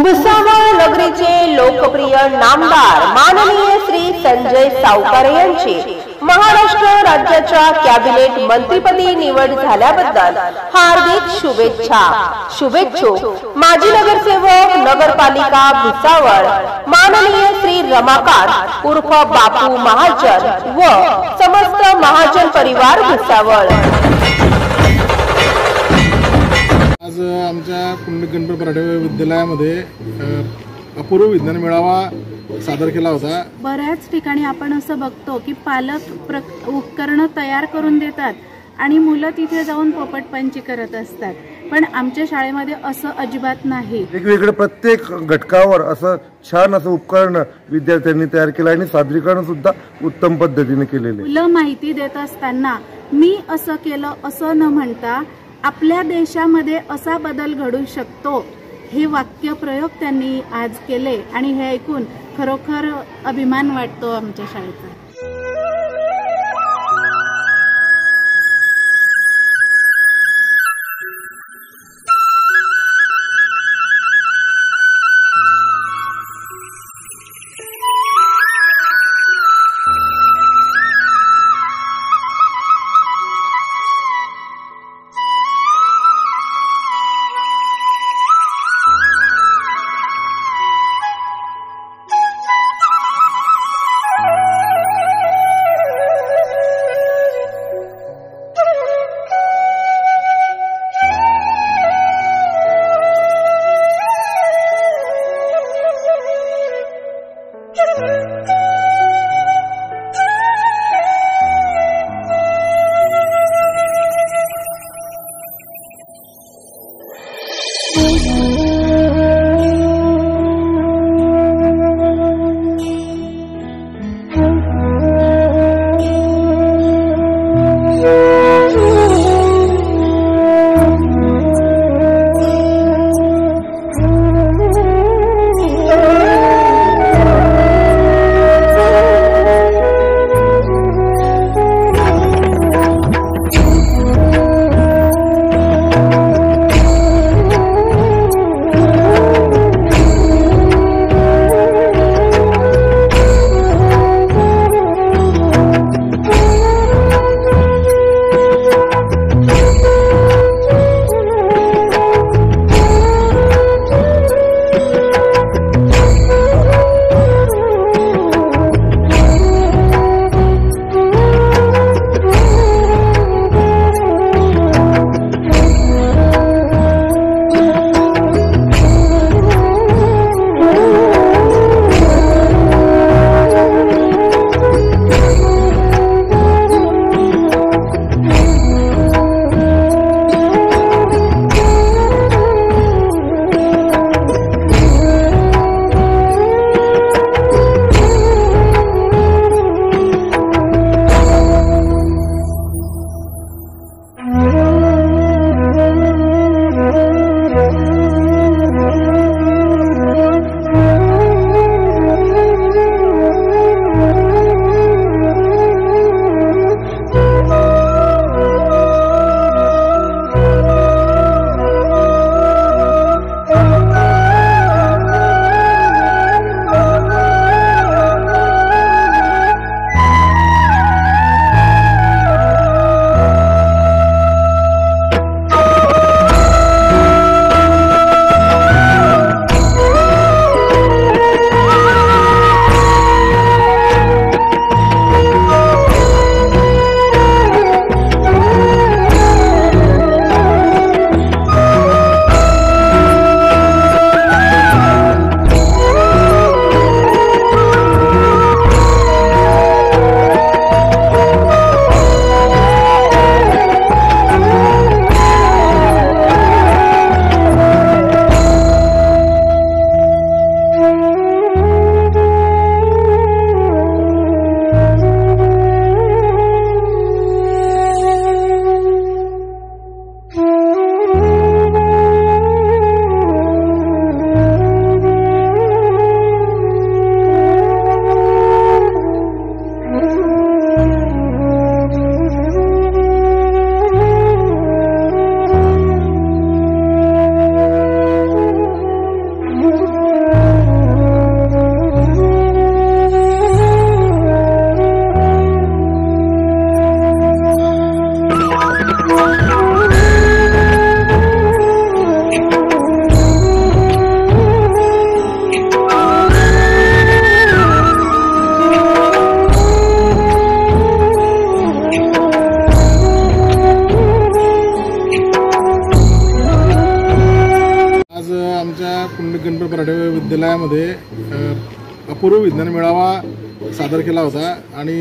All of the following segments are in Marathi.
भुसावळ नगरीचे लोकप्रिय नामदार माननीय श्री संजय सावकारे यांची महाराष्ट्र राज्याच्या कॅबिनेट मंत्रिपदी निवड झाल्याबद्दल हार्दिक शुभेच्छा। शुभेच्छुक माजी नगरसेवक नगरपालिका भुसावळ माननीय श्री रमाकांत उर्फ बापू महाजन व समस्त महाजन परिवार भुसावळ। आज आमच्या गणपती मराठी विद्यालयामध्ये अपूर्व विज्ञान मेळावा सादर केला होता। बऱ्याच ठिकाणी आपण असं बघतो की पालक उपकरणं तयार करून देतात आणि मुलं तिथे जाऊन पोपटपंची करत असतात, पण आमच्या शाळेमध्ये असं अजिबात नाही। वेगवेगळे प्रत्येक घटकावर असं छान असं उपकरण विद्यार्थ्यांनी तयार केलं आणि सादरीकरण सुद्धा उत्तम पद्धतीने केलेले। मुलं माहिती देत असताना मी असं केलं असं न म्हणता आपल्या देशामध्ये असा बदल घडू शकतो हे वाक्य प्रयोग त्यांनी आज केले आणि हे ऐकून खरोखर अभिमान वाटतो आमच्या शाळेचा। पंडित गणपत पराठे विद्यालयामध्ये अपूर्व विज्ञान मेळावा सादर केला होता आणि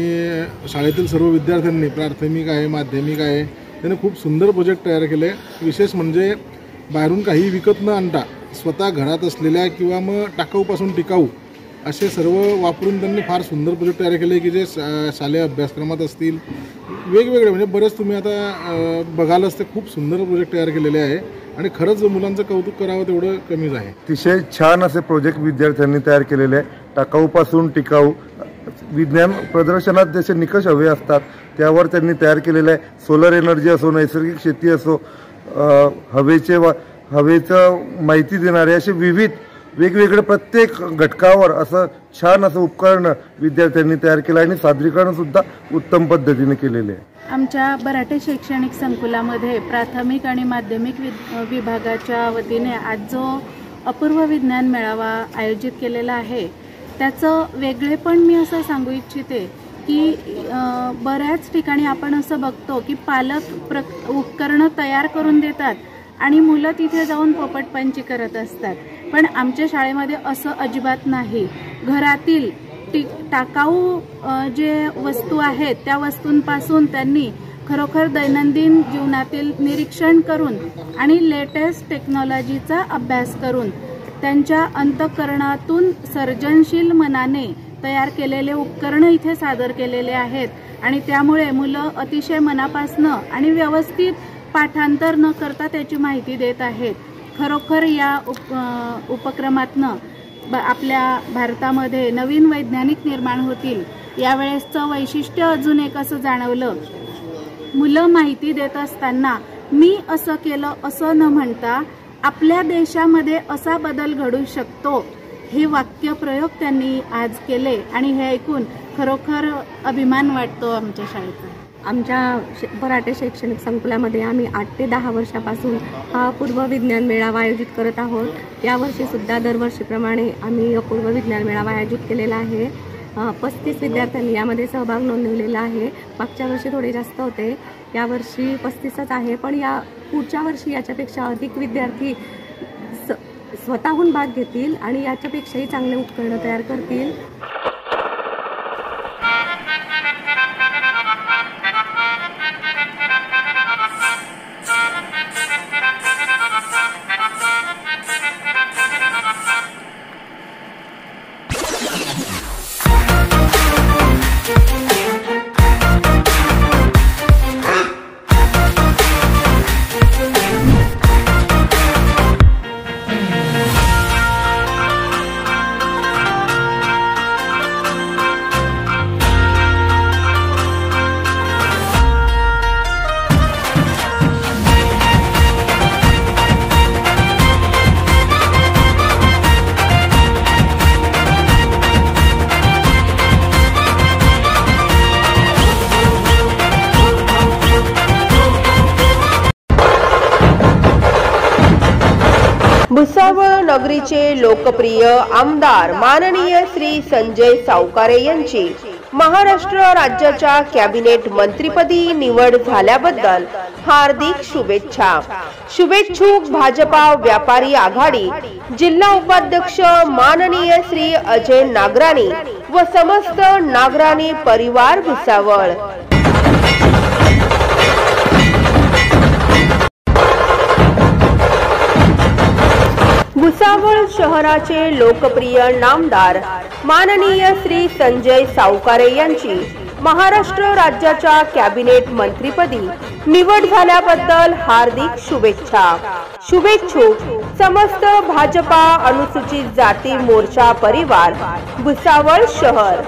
शाळेतील सर्व विद्यार्थ्यांनी प्राथमिक आहे, माध्यमिक आहे, त्यांनी खूप सुंदर प्रोजेक्ट तयार केले। विशेष म्हणजे बाहेरून काही विकत न आणता स्वतः घरात असलेल्या किंवा मग टाकाऊपासून टिकाऊ असे सर्व वापरून त्यांनी फार सुंदर प्रोजेक्ट तयार केले की जे शालेय अभ्यासक्रमात असतील, वेगवेगळे म्हणजे बरेच तुम्ही आता बघालच ते खूप सुंदर प्रोजेक्ट तयार केलेले आहे आणि खरंच मुलांचं कौतुक करावं तेवढं कमीच आहे। अतिशय छान असे प्रोजेक्ट विद्यार्थ्यांनी तयार केलेले आहे। टाकाऊपासून टिकाऊ विज्ञान प्रदर्शनात जसे निकष हवे असतात त्यावर त्यांनी तयार केलेलं आहे। सोलर एनर्जी असो, नैसर्गिक शेती असो, हवेचं माहिती देणारे असे विविध वेगवेगळे प्रत्येक घटकावर असं छान असं उपकरण विद्यार्थ्यांनी तयार केलं आणि सादरीकरण सुद्धा उत्तम पद्धतीने केलेले आहे। आमच्या बराटे शैक्षणिक संकुलामध्ये प्राथमिक आणि माध्यमिक विभागाच्या वतीने आज जो अपूर्व विज्ञान मेळावा आयोजित केलेला आहे त्याचं वेगळेपण मी असं सांगू इच्छिते की बऱ्याच ठिकाणी आपण असं बघतो की पालक उपकरणं तयार करून देतात आणि मुलं तिथे जाऊन पोपटपंची करत असतात, पण आमच्या शाळेमध्ये असं अजिबात नाही। घरातील टाकाऊ जे वस्तू आहेत त्या वस्तूंपासून त्यांनी खरोखर दैनंदिन जीवनातील निरीक्षण करून आणि लेटेस्ट टेक्नॉलॉजीचा अभ्यास करून त्यांच्या अंतःकरणातून सर्जनशील मनाने तयार केलेले उपकरण इथे सादर केलेले आहेत आणि त्यामुळे मुलं अतिशय मनापासनं आणि व्यवस्थित पाठांतर न करता त्याची माहिती देत आहेत। खरोखर या उपक्रमातनं आपल्या भारतामध्ये नवीन वैज्ञानिक निर्माण होतील यावेळेसचं वैशिष्ट्य अजून एक असं जाणवलं, मुलं माहिती देत असताना मी असं केलं असं न म्हणता आपल्या देशामध्ये असा बदल घडू शकतो हे वाक्यप्रयोग त्यांनी आज केले आणि हे ऐकून खरोखर अभिमान वाटतो आमच्या शाळेचा। आमच्या बराटे शैक्षणिक संकुलामध्ये आम्ही 8 ते 10 वर्षापासून हा अपूर्व विज्ञान मेळावा आयोजित करत आहोत। यावर्षीसुद्धा दरवर्षीप्रमाणे आम्ही अपूर्व विज्ञान मेळावा आयोजित केलेला आहे। 35 विद्यार्थ्यांनी यामध्ये सहभाग नोंदवलेला आहे। मागच्या वर्षी थोडे जास्त होते, यावर्षी 35च आहे, पण या पुढच्या वर्षी याच्यापेक्षा अधिक विद्यार्थी स्वतःहून भाग घेतील आणि याच्यापेक्षाही चांगले उपकरण तयार करतील। भुसावळ नगरीचे लोकप्रिय आमदार माननीय श्री संजय सावकारे यांची महाराष्ट्र राज्याच्या कॅबिनेट मंत्रीपदी निवड झाल्याबद्दल हार्दिक शुभेच्छा। शुभेच्छुक भाजपा व्यापारी आघाडी जिल्हा उपाध्यक्ष माननीय श्री अजय नागराणी व समस्त नागराणी परिवार भुसावळ। भुसावळ शहराचे लोकप्रिय नामदार माननीय श्री संजय सावकारे यांची महाराष्ट्र राज्याच्या कॅबिनेट मंत्रीपदी निवड झाल्याबद्दल हार्दिक शुभेच्छा। शुभेच्छुक समस्त भाजपा अनुसूचित जाती मोर्चा परिवार भुसावळ शहर।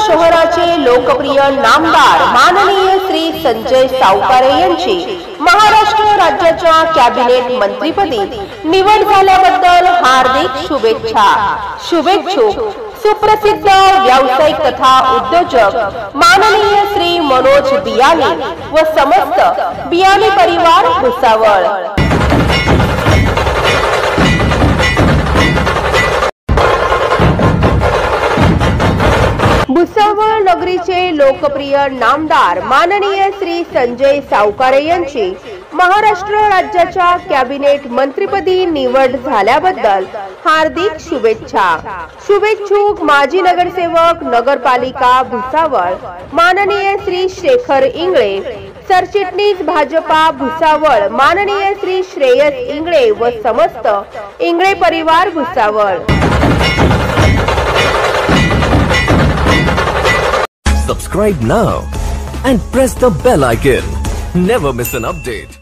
शहराचे लोकप्रिय नामदार माननीय श्री संजय सावकारे यांची महाराष्ट्र राज्याच्या कॅबिनेट मंत्रीपदी निवड झाल्याबद्दल हार्दिक शुभेच्छा। शुभेच्छुक सुप्रसिद्ध व्यावसायिक तथा उद्योजक माननीय श्री मनोज बियाणी व समस्त बियाणी परिवार भुसावळ। भुसावळ नगरीचे लोकप्रिय नामदार माननीय श्री संजय सावकारे यांची महाराष्ट्र राज्याच्या कॅबिनेट मंत्रिपदी निवड झाल्याबद्दल हार्दिक शुभेच्छा। शुभेच्छुक माजी नगरसेवक नगरपालिका भुसावळ माननीय श्री शेखर इंगळे, सरचिटणीस भाजपा भुसावळ माननीय श्री श्रेयस इंगळे व समस्त इंगळे परिवार Bhusawal. Subscribe now and press the bell icon. Never miss an update.